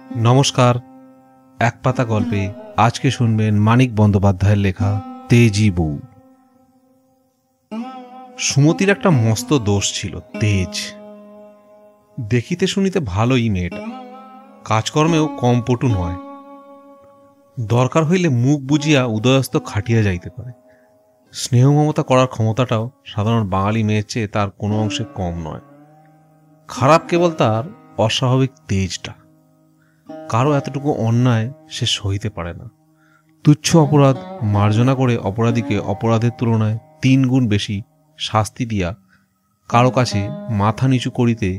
নমস্কার। এক পাতা গল্পে আজকে শুনবেন মানিক বন্দ্যোপাধ্যায়ের লেখা তেজি বউ। সুমতির একটা মস্ত দোষ ছিল, তেজ। দেখিতে শুনিতে ভালোই মেয়েটা, কাজকর্মেও কম পটু নয়। দরকার হইলে মুখ বুঝিয়া উদয়স্ত খাটিয়া যাইতে পারে। স্নেহ মমতা করার ক্ষমতাটাও সাধারণ বাঙালি মেয়ের চেয়ে তার কোনো অংশে কম নয়। খারাপ কেবল তার অস্বাভাবিক তেজটা। কারো এতটুকু অন্যায় সে সইতে পারে না। তুচ্ছ অপরাধ মার্জনা করে অপরাধীকে অপরাধের তুলনায় 3 গুণ বেশি শাস্তি দিয়া কারো কাছে মাথা নিচু করিতে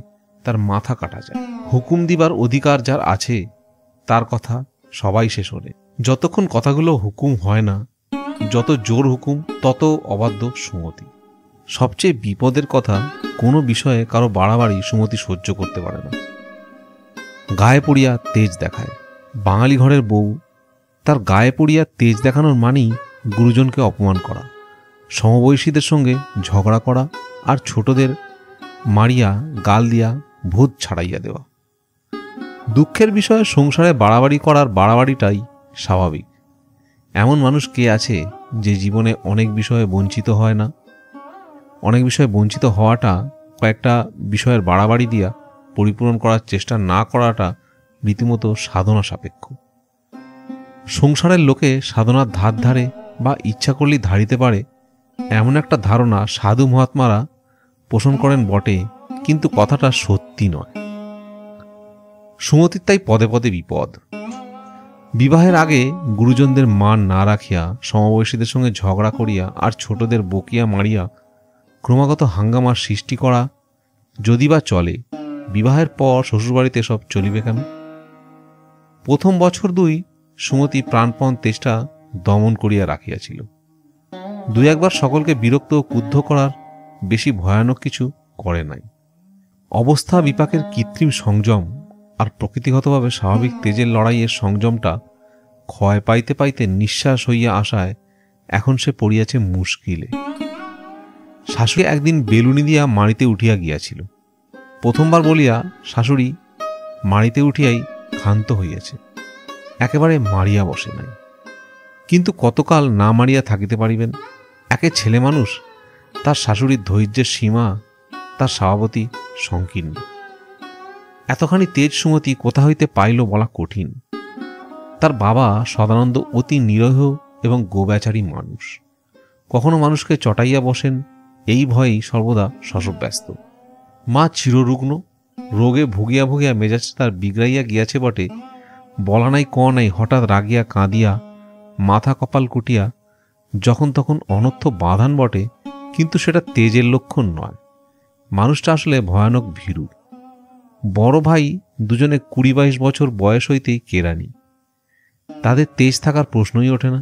তার মাথা কাটা যায়। হুকুম দিবার অধিকার যার আছে তার কথা সবাই সে শোনে। যতক্ষণ কথাগুলো হুকুম হয় না, যত জোর হুকুম তত অবাধ্য সুমতি। সবচেয়ে বিপদের কথা, কোনো বিষয়ে কারো বাড়াবাড়ি সুমতি সহ্য করতে পারে না। গায়ে পড়িয়া তেজ দেখায়। বাঙালি ঘরের বউ, তার গায়ে পড়িয়া তেজ দেখানোর মানেই গুরুজনকে অপমান করা, সমবয়সীদের সঙ্গে ঝগড়া করা আর ছোটদের মারিয়া গাল দিয়া ভূত ছাড়াইয়া দেওয়া। দুঃখের বিষয়ে সংসারে বাড়াবাড়ি করার বাড়াবাড়িটাই স্বাভাবিক। এমন মানুষ কে আছে যে জীবনে অনেক বিষয়ে বঞ্চিত হয় না? অনেক বিষয়ে বঞ্চিত হওয়াটা কয়েকটা বিষয়ের বাড়াবাড়ি দিয়া পরিপূরণ করার চেষ্টা না করাটা রীতিমতো সাধনা সাপেক্ষ। সংসারের লোকে সাধনার ধার ধারে বা ইচ্ছা করলেই ধারিতে পারে এমন একটা ধারণা সাধু মহাত্মারা পোষণ করেন বটে, কিন্তু কথাটা সত্যি নয়। সুমতির তাই পদে পদে বিপদ। বিবাহের আগে গুরুজনদের মান না রাখিয়া সমবয়সীদের সঙ্গে ঝগড়া করিয়া আর ছোটদের বকিয়া মারিয়া ক্রমাগত হাঙ্গামার সৃষ্টি করা যদি বা চলে, বিবাহের পর শ্বশুরবাড়িতে সব চলিবে কেন? প্রথম বছর 2 সুমতি প্রাণপণ তেষ্টা দমন করিয়া রাখিয়াছিল। 2-1 সকলকে বিরক্ত ও ক্রুদ্ধ করার বেশি ভয়ানক কিছু করে নাই। অবস্থা বিপাকের কৃত্রিম সংযম আর প্রকৃতিগতভাবে স্বাভাবিক তেজের লড়াইয়ের সংযমটা ক্ষয় পাইতে পাইতে নিঃশ্বাস হইয়া আসায় এখন সে পড়িয়াছে মুশকিলে। শাশুড়ি একদিন বেলুনি দিয়া মাড়িতে উঠিয়া গিয়াছিল। প্রথমবার বলিয়া শাশুড়ি মাড়িতে উঠিয়াই ক্ষান্ত হইয়াছে, একেবারে মারিয়া বসে নাই। কিন্তু কতকাল না মারিয়া থাকিতে পারিবেন? একে ছেলে মানুষ, তার শাশুড়ির ধৈর্যের সীমা তার স্বভাবতই সংকীর্ণ। এতখানি তেজ সুমতি কোথা হইতে পাইল বলা কঠিন। তার বাবা সদানন্দ অতি নিরীহ এবং গোবেচারী মানুষ। কখনো মানুষকে চটাইয়া বসেন, এই ভয়েই সর্বদা শশব্যস্ত। মা চিররুগ্ন, রোগে ভুগিয়া ভুগিয়া মেজাজ তার বিগড়াইয়া গিয়াছে বটে, বলা নাই ক নাই হঠাৎ রাগিয়া কাঁদিয়া মাথা কপাল কুটিয়া যখন তখন অনর্থ বাঁধান বটে, কিন্তু সেটা তেজের লক্ষণ নয়। মানুষটা আসলে ভয়ানক ভীরু। বড় ভাই দুজনে 20-22 বছর বয়স হইতেই কেরানি, তাদের তেজ থাকার প্রশ্নই ওঠে না।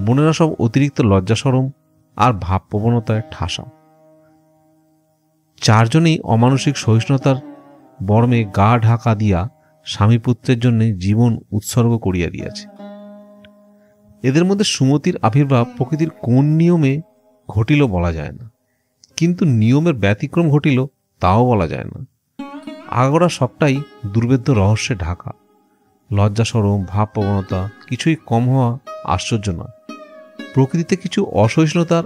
বোনেরা সব অতিরিক্ত লজ্জাসরম আর ভাবপ্রবণতায় ঠাসা। 4 জনেই অমানসিক সহিষ্ণুতার বর্মে গা ঢাকা দিয়া স্বামী পুত্রের জন্য জীবন উৎসর্গ করিয়া দিয়াছে। এদের মধ্যে সুমতির আবির্ভাব প্রকৃতির কোন নিয়মে ঘটিল বলা যায় না, কিন্তু নিয়মের ব্যতিক্রম ঘটিল তাও বলা যায় না। আগাগোড়া সবটাই দুর্ভেদ্য রহস্যে ঢাকা। লজ্জাসরম ভাবপ্রবণতা কিছুই কম হওয়া আশ্চর্য নয়। প্রকৃতিতে কিছু অসহিষ্ণুতার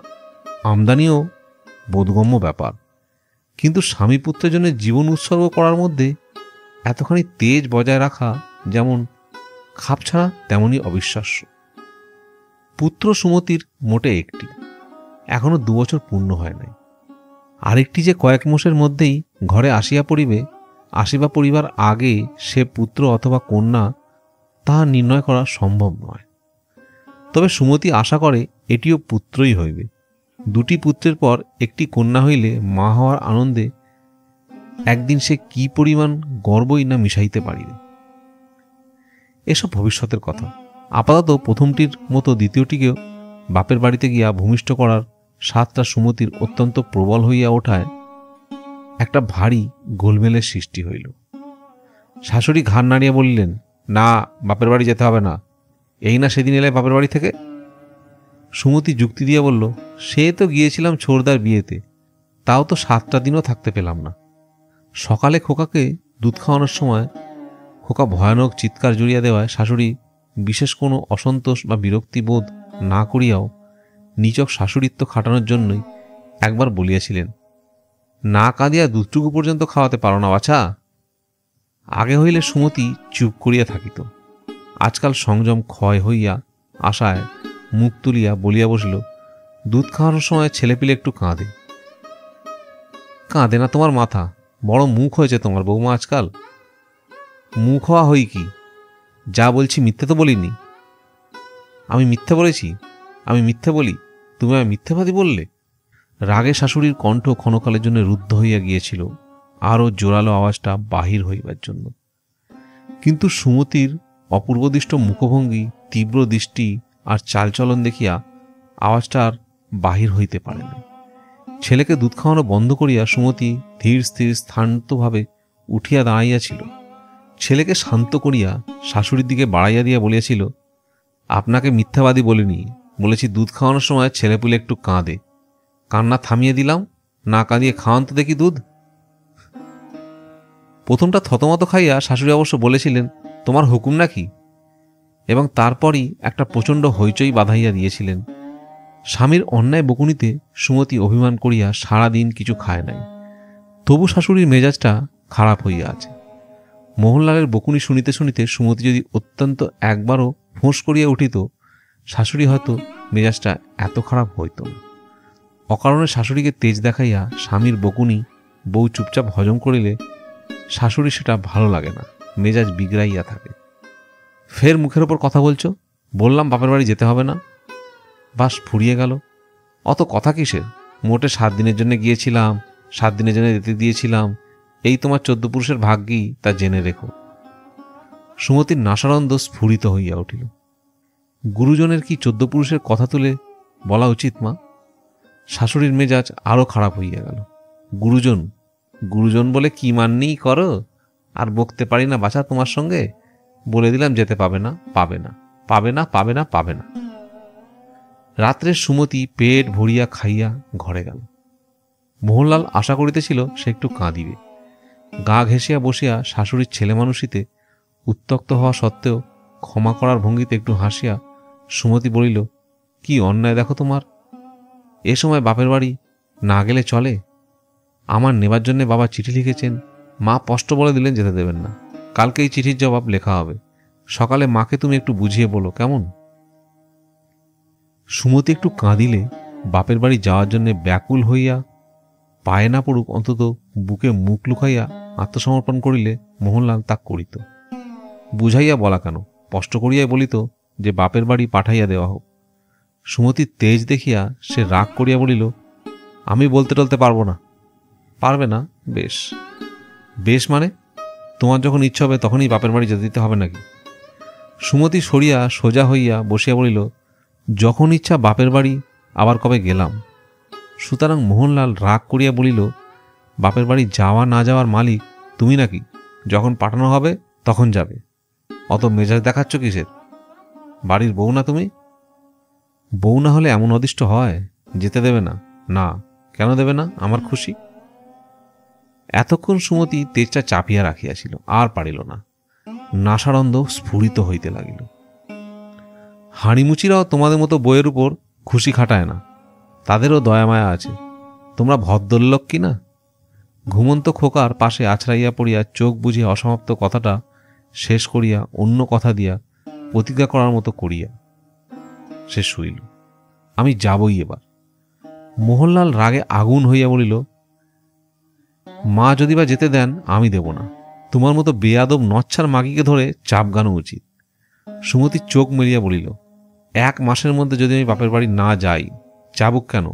আমদানিও বোধগম্য ব্যাপার, কিন্তু স্বামী পুত্রের জন্য জীবন উৎসর্গ করার মধ্যে এতখানি তেজ বজায় রাখা যেমন খাপছাড়া তেমনই অবিশ্বাস্য। পুত্র সুমতির মোটে একটি, এখনো 2 বছর পূর্ণ হয় নাই। আরেকটি যে কয়েক মাসের মধ্যেই ঘরে আসিবা পড়িবার আগে সে পুত্র অথবা কন্যা তাহা নির্ণয় করা সম্ভব নয়। তবে সুমতি আশা করে এটিও পুত্রই হইবে। 2টি পুত্রের পর একটি কন্যা হইলে মা হওয়ার আনন্দে একদিন সে কি পরিমাণ গর্বই না মিশাইতে পারিবে। এসব ভবিষ্যতের কথা। আপাতত প্রথমটির মতো দ্বিতীয়টিকেও বাপের বাড়িতে গিয়া ভূমিষ্ঠ করার স্বাদটা সুমতির অত্যন্ত প্রবল হইয়া ওঠায় একটা ভারী গোলমেলের সৃষ্টি হইল। শাশুড়ি ঘাড় নাড়িয়া বলিলেন, না, বাপের বাড়ি যেতে হবে না, এই না সেদিন এলে বাপের বাড়ি থেকে। সুমতি যুক্তি দিয়া বলল, সে তো গিয়েছিলাম ছোড়দার বিয়েতে, তাও তো 7টা দিনও থাকতে পেলাম না। সকালে খোকাকে দুধ খাওয়ানোর সময় খোকা ভয়ানক চিৎকার জুড়িয়া দেওয়ায় শাশুড়ি বিশেষ কোনো অসন্তোষ বা বিরক্তিবোধ না করিয়াও নিচক শাশুড়িত্ব খাটানোর জন্যই একবার বলিয়াছিলেন, না কাঁদিয়া দুধটুকু পর্যন্ত খাওয়াতে পারো না বাছা? আগে হইলে সুমতি চুপ করিয়া থাকিত, আজকাল সংযম ক্ষয় হইয়া আশায় মুখ তুলিয়া বলিয়া বসিল, দুধ খাওয়ানোর সময় ছেলেপিলে একটু কাঁদে। কাঁদে না তোমার মাথা, বড় মুখ হয়েছে তোমার বৌমা আজকাল। মুখ হওয়া হই কি? যা বলছি মিথ্যে তো বলিনি। আমি মিথ্যে বলেছি? আমি মিথ্যে বলি? তুমি আমায় মিথ্যেবাদী বললে? রাগে শাশুড়ির কণ্ঠ ক্ষণকালের জন্য রুদ্ধ হইয়া গিয়েছিল, আরও জোরালো আওয়াজটা বাহির হইবার জন্য। কিন্তু সুমতির অপূর্বদৃষ্ট মুখভঙ্গি, তীব্র দৃষ্টি আর চালচলন দেখিয়া আওয়াজটা আর বাহির হইতে পারে না। ছেলেকে দুধ খাওয়ানো বন্ধ করিয়া সুমতি ধীর স্থির স্থানতভাবে উঠিয়া দাঁড়াইয়াছিল। ছেলেকে শান্ত করিয়া শাশুড়ির দিকে বাড়াইয়া দিয়া বলিয়াছিল, আপনাকে মিথ্যাবাদী বলিনি, বলেছি দুধ খাওয়ানোর সময় ছেলেপুলে একটু কাঁদে। কান্না থামিয়ে দিলাম, না কাঁদিয়ে খাওয়ান তো দেখি দুধ। প্রথমটা থতমত খাইয়া শাশুড়ি অবশ্য বলেছিলেন, তোমার হুকুম নাকি, এবং তারপরই একটা প্রচণ্ড হইচই বাঁধাইয়া দিয়েছিলেন। স্বামীর অন্যায় বকুনিতে সুমতি অভিমান করিয়া সারাদিন কিছু খায় নাই, তবু শাশুড়ির মেজাজটা খারাপ হইয়া আছে। মোহনলালের বকুনি শুনিতে শুনিতে সুমতি যদি অত্যন্ত একবারও ফোঁস করিয়া উঠিত, শাশুড়ি হয়তো মেজাজটা এত খারাপ হইত না। অকারণে শাশুড়িকে তেজ দেখাইয়া স্বামীর বকুনি বউ চুপচাপ হজম করিলে শাশুড়ি সেটা ভালো লাগে না, মেজাজ বিগড়াইয়া থাকে। ফের মুখের ওপর কথা বলছো? বললাম বাপের বাড়ি যেতে হবে না। বাস ফুরিয়ে গেল। অত কথা কিসের? মোটে 7 দিনের জন্য গিয়েছিলাম, 7 দিনের জন্য যেতে দিয়েছিলাম, এই তোমার 14 পুরুষের ভাগ্যই তা জেনে রেখো। সুমতির নাসারন্দ স্ফুরিত হইয়া উঠিল। গুরুজনের কি 14 পুরুষের কথা তুলে বলা উচিত মা? শাশুড়ির মেজাজ আরও খারাপ হইয়া গেল। গুরুজন গুরুজন বলে কি মাননিই করো? আর বকতে পারি না বাছা তোমার সঙ্গে। বলে দিলাম যেতে পাবে না, পাবে না, পাবে না, পাবে না, পাবে না। রাত্রে সুমতি পেট ভরিয়া খাইয়া ঘরে গেল। মোহনলাল আশা করিতেছিল সে একটু কাঁদিবে। গা ঘেঁষিয়া বসিয়া শাশুড়ির ছেলে মানুষিতে উত্ত্যক্ত হওয়া সত্ত্বেও ক্ষমা করার ভঙ্গিতে একটু হাসিয়া সুমতি বলিল, কি অন্যায় দেখো তোমার। এ সময় বাপের বাড়ি না গেলে চলে? আমার নেবার জন্যে বাবা চিঠি লিখেছেন, মা স্পষ্ট বলে দিলেন যেতে দেবেন না। কালকে এই চিঠির জবাব লেখা হবে। সকালে মাকে তুমি একটু বুঝিয়ে বলো, কেমন? সুমতি একটু কাঁদিলে বাপের বাড়ি যাওয়ার জন্য ব্যাকুল হইয়া পায়ে না পড়ুক, অন্তত বুকে মুখ লুকাইয়া আত্মসমর্পণ করিলে মোহনলাল তা করিত। বুঝাইয়া বলা কেন, স্পষ্ট করিয়াই বলিত যে বাপের বাড়ি পাঠাইয়া দেওয়া হোক। সুমতির তেজ দেখিয়া সে রাগ করিয়া বলিল, আমি বলতে টলতে পারবো না। পারবে না? বেশ। বেশ মানে? তোমার যখন ইচ্ছা হবে তখনই বাপের বাড়ি যেতে দিতে হবে নাকি? সুমতি সরিয়া সোজা হইয়া বসিয়া বলিল, যখন ইচ্ছা বাপের বাড়ি আবার কবে গেলাম। সুতরাং মোহনলাল রাগ করিয়া বলিল, বাপের বাড়ি যাওয়া না যাওয়ার মালিক তুমি নাকি? যখন পাঠানো হবে তখন যাবে। অত মেজাজ দেখাচ্ছ কিসের? বাড়ির বউ না তুমি? বউ না হলে এমন অদিষ্ট হয়? যেতে দেবে না? না, কেন দেবে না? আমার খুশি। এতক্ষণ সুমতি তেজটা চাপিয়া রাখিয়াছিল, আর পারিল না। নাসারন্দ স্ফুরিত হইতে লাগিল। হাঁড়িমুচিরাও তোমাদের মতো বইয়ের উপর খুশি খাটায় না, তাদেরও দয়ামায়া আছে। তোমরা ভদ্রলোক কি না? ঘুমন্ত খোকার পাশে আছড়াইয়া পড়িয়া চোখ বুঝিয়া অসমাপ্ত কথাটা শেষ করিয়া অন্য কথা দিয়া প্রতিজ্ঞা করার মতো করিয়া সে শুইল। আমি যাবই এবার। মোহনলাল রাগে আগুন হইয়া বলিল, মা যদি বা যেতে দেন আমি দেব না। তোমার মতো বেয়াদব নচ্ছার মাগিকে ধরে চাপগানো উচিত। সুমতির চোখ মেলিয়া বলিল, 1 মাসের মধ্যে যদি আমি বাপের বাড়ি না যাই, চাবুক কেন?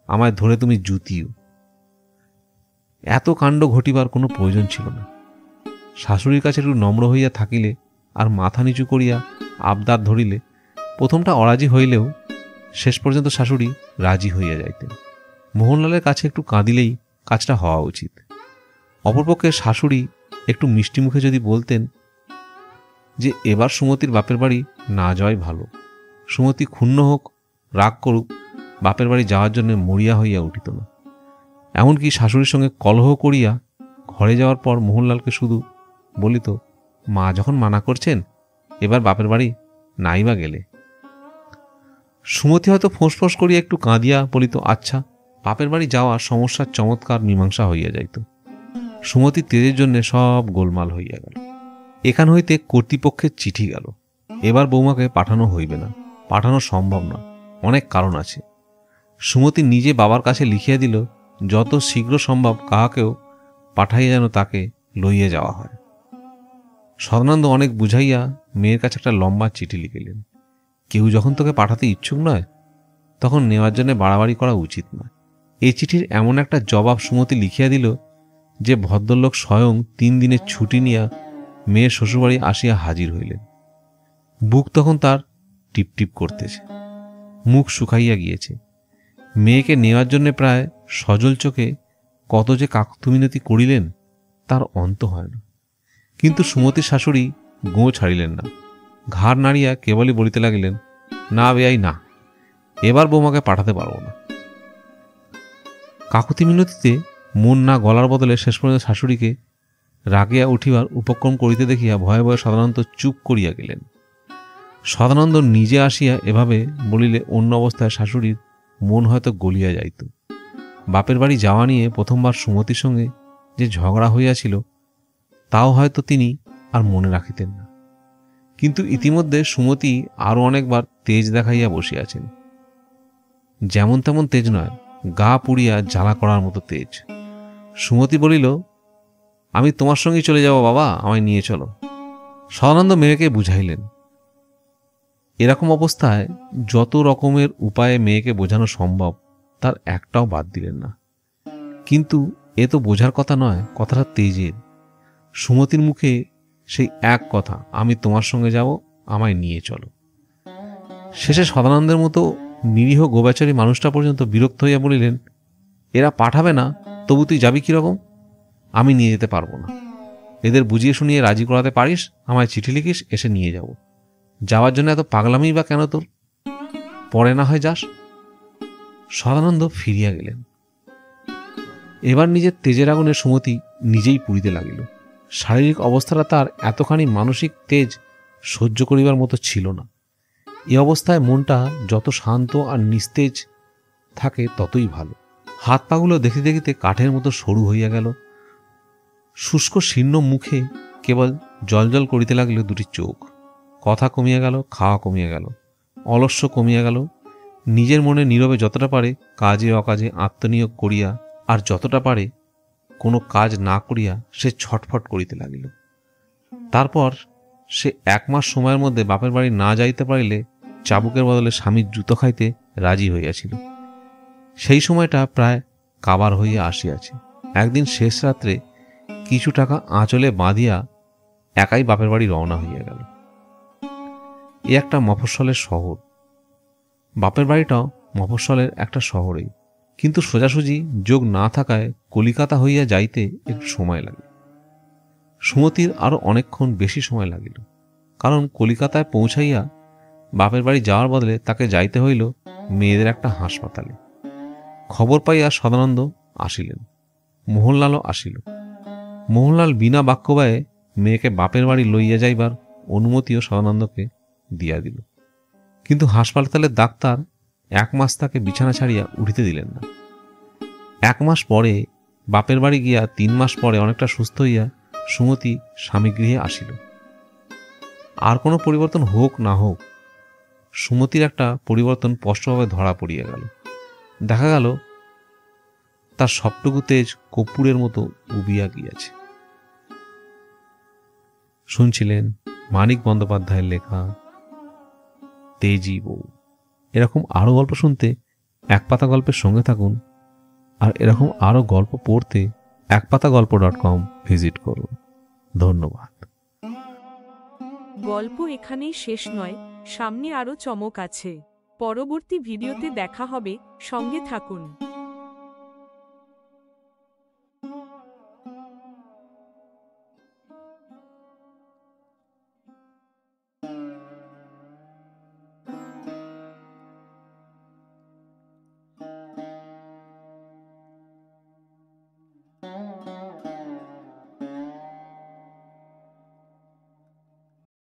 আমায় ধরে তুমি জুতিও। এত কাণ্ড ঘটিবার কোনো প্রয়োজন ছিল না। শাশুড়ির কাছে একটু নম্র হইয়া থাকিলে আর মাথা নিচু করিয়া আবদার ধরিলে প্রথমটা অরাজি হইলেও শেষ পর্যন্ত শাশুড়ি রাজি হইয়া যাইতেন। মোহনলালের কাছে একটু কাঁদিলেই কাজটা হওয়া উচিত। অপরপক্ষে শাশুড়ি একটু মিষ্টি মুখে যদি বলতেন যে এবার সুমতির বাপের বাড়ি না যাওয়াই ভালো, সুমতি ক্ষুণ্ণ হোক, রাগ করুক, বাপের বাড়ি যাওয়ার জন্য মরিয়া হইয়া উঠিত না। এমনকি শাশুড়ির সঙ্গে কলহ করিয়া ঘরে যাওয়ার পর মোহনলালকে শুধু বলিত, মা যখন মানা করছেন, এবার বাপের বাড়ি নাই বা গেলে। সুমতি হয়তো ফোঁস করিয়া একটু কাঁদিয়া বলিত, আচ্ছা। বাপের বাড়ি যাওয়া সমস্যার চমৎকার মীমাংসা হইয়া যাইত। সুমতির তেজের জন্য সব গোলমাল হইয়া গেল। এখান হইতে কর্তৃপক্ষের চিঠি গেল, এবার বৌমাকে পাঠানো হইবে না, পাঠানো সম্ভব না, অনেক কারণ আছে। সুমতি নিজে বাবার কাছে লিখিয়া দিল, যত শীঘ্র সম্ভব কাহাকেও পাঠাইয়া যেন তাকে লইয়া যাওয়া হয়। সদানন্দ অনেক বুঝাইয়া মেয়ের কাছে একটা লম্বা চিঠি লিখিলেন। কেউ যখন তোকে পাঠাতে ইচ্ছুক নয়, তখন নেওয়ার জন্য বাড়াবাড়ি করা উচিত নয়। এই চিঠির এমন একটা জবাব সুমতি লিখিয়া দিল যে ভদ্রলোক স্বয়ং 3 দিনের ছুটি নিয়া মেয়ের শ্বশুরবাড়ি আসিয়া হাজির হইলেন। বুক তখন তার টিপটিপ করতেছে, মুখ শুকাইয়া গিয়েছে। মেয়েকে নেওয়ার জন্য প্রায় সজল চোখে কত যে কাকতুমিনতি করিলেন তার অন্ত হয় না। কিন্তু সুমতির শাশুড়ি গোঁ ছাড়িলেন না, ঘাড় নাড়িয়া কেবলই বলিতে লাগিলেন, না বেয়াই না, এবার বৌমাকে পাঠাতে পারবো না। কাকুতি মিনতিতে মন না গলার বদলে শেষ পর্যন্ত শাশুড়িকে রাগিয়া উঠিবার উপক্রম করিতে দেখিয়া ভয়ে ভয়ে সদানন্দ চুপ করিয়া গেলেন। সদানন্দ নিজে আসিয়া এভাবে বলিলে অন্য অবস্থায় শাশুড়ির মন হয়তো গলিয়া যাইত। বাপের বাড়ি যাওয়া নিয়ে প্রথমবার সুমতির সঙ্গে যে ঝগড়া হইয়াছিল তাও হয়তো তিনি আর মনে রাখিতেন না। কিন্তু ইতিমধ্যে সুমতি আরও অনেকবার তেজ দেখাইয়া বসিয়াছেন। যেমন তেমন তেজ নয়, গা পুড়িয়া জ্বালা করার মতো তেজ। সুমতি বলিল, আমি তোমার সঙ্গেই চলে যাব বাবা, আমায় নিয়ে চলো। সদানন্দ মেয়েকে বুঝাইলেন। এরকম অবস্থায় যত রকমের উপায়ে মেয়েকে বোঝানো সম্ভব তার একটাও বাদ দিলেন না। কিন্তু এ তো বোঝার কথা নয়, কথাটা তেজের। সুমতির মুখে সেই এক কথা, আমি তোমার সঙ্গে যাব, আমায় নিয়ে চলো। শেষে সদানন্দের মতো নিরীহ গোবেচারী মানুষটা পর্যন্ত বিরক্ত হইয়া বলিলেন, এরা পাঠাবে না, তবু তুই যাবি কিরকম? আমি নিয়ে যেতে পারবো না। এদের বুঝিয়ে শুনিয়ে রাজি করাতে পারিস, আমায় চিঠি লিখিস, এসে নিয়ে যাব। যাওয়ার জন্য এত পাগলামি বা কেন তোর? পরে না হয় যাস। সদানন্দ ফিরিয়া গেলেন। এবার নিজের তেজের আগুনে সুমতি নিজেই পুড়িতে লাগিল। শারীরিক অবস্থাটা তার এতখানি মানসিক তেজ সহ্য করিবার মতো ছিল না। এ অবস্থায় মনটা যত শান্ত আর নিস্তেজ থাকে ততই ভালো। হাত পাগুলো দেখিতে দেখিতে কাঠের মতো সরু হইয়া গেল। শুষ্ক শীর্ণ মুখে কেবল জলজল করিতে লাগলো দুটি চোখ। কথা কমিয়া গেল, খাওয়া কমিয়া গেল, অলস্য কমিয়া গেল। নিজের মনে নীরবে যতটা পারে কাজে অকাজে আত্মনিয়োগ করিয়া, আর যতটা পারে কোনো কাজ না করিয়া সে ছটফট করিতে লাগিল। তারপর সে 1 মাস সময়ের মধ্যে বাপের বাড়ি না যাইতে পারিলে চাবুকের বদলে স্বামীর জুতো খাইতে রাজি হইয়াছিল। সেই সময়টা প্রায় কাবার হইয়া আসিয়াছে। একদিন শেষ রাত্রে কিছু টাকা আঁচলে বাঁধিয়া একাই বাপের বাড়ি রওনা হইয়া গেল। এ একটা মফস্বলের শহর। বাপের বাড়িটাও মফস্বলের একটা শহরেই, কিন্তু সোজাসুজি যোগ না থাকায় কলিকাতা হইয়া যাইতে একটু সময় লাগে। সুমতির আরও অনেকক্ষণ বেশি সময় লাগিল, কারণ কলিকাতায় পৌঁছাইয়া বাপের বাড়ি যাওয়ার বদলে তাকে যাইতে হইল মেয়েদের একটা হাসপাতালে। খবর পাইয়া সদানন্দ আসিলেন, মোহনলালও আসিল। মোহনলাল বিনা বাক্যব্যয়ে মেয়েকে বাপের বাড়ি লইয়া যাইবার অনুমতিও সদানন্দকে দিয়া দিল। কিন্তু হাসপাতালের ডাক্তার 1 মাস তাকে বিছানা ছাড়িয়া উঠিতে দিলেন না। 1 মাস পরে বাপের বাড়ি গিয়া 3 মাস পরে অনেকটা সুস্থ হইয়া সুমতি স্বামীগৃহে আসিল। আর কোনো পরিবর্তন হোক না হোক, সুমতির একটা পরিবর্তন স্পষ্টভাবে ধরা পড়িয়া গেল। দেখা গেল তার সবটুকু তেজ কর্পূরের মতো উবিয়া গিয়াছে। শুনছিলেন মানিক বন্দ্যোপাধ্যায়ের লেখা তেজি বউ। এরকম আরও গল্প শুনতে একপাতা গল্পের সঙ্গে থাকুন, আর এরকম আরও গল্প পড়তে ekpatagolpo.com ভিজিট করুন। ধন্যবাদ। গল্প এখানেই শেষ নয়, সামনে আরও চমক আছে। পরবর্তী ভিডিওতে দেখা হবে, সঙ্গে থাকুন।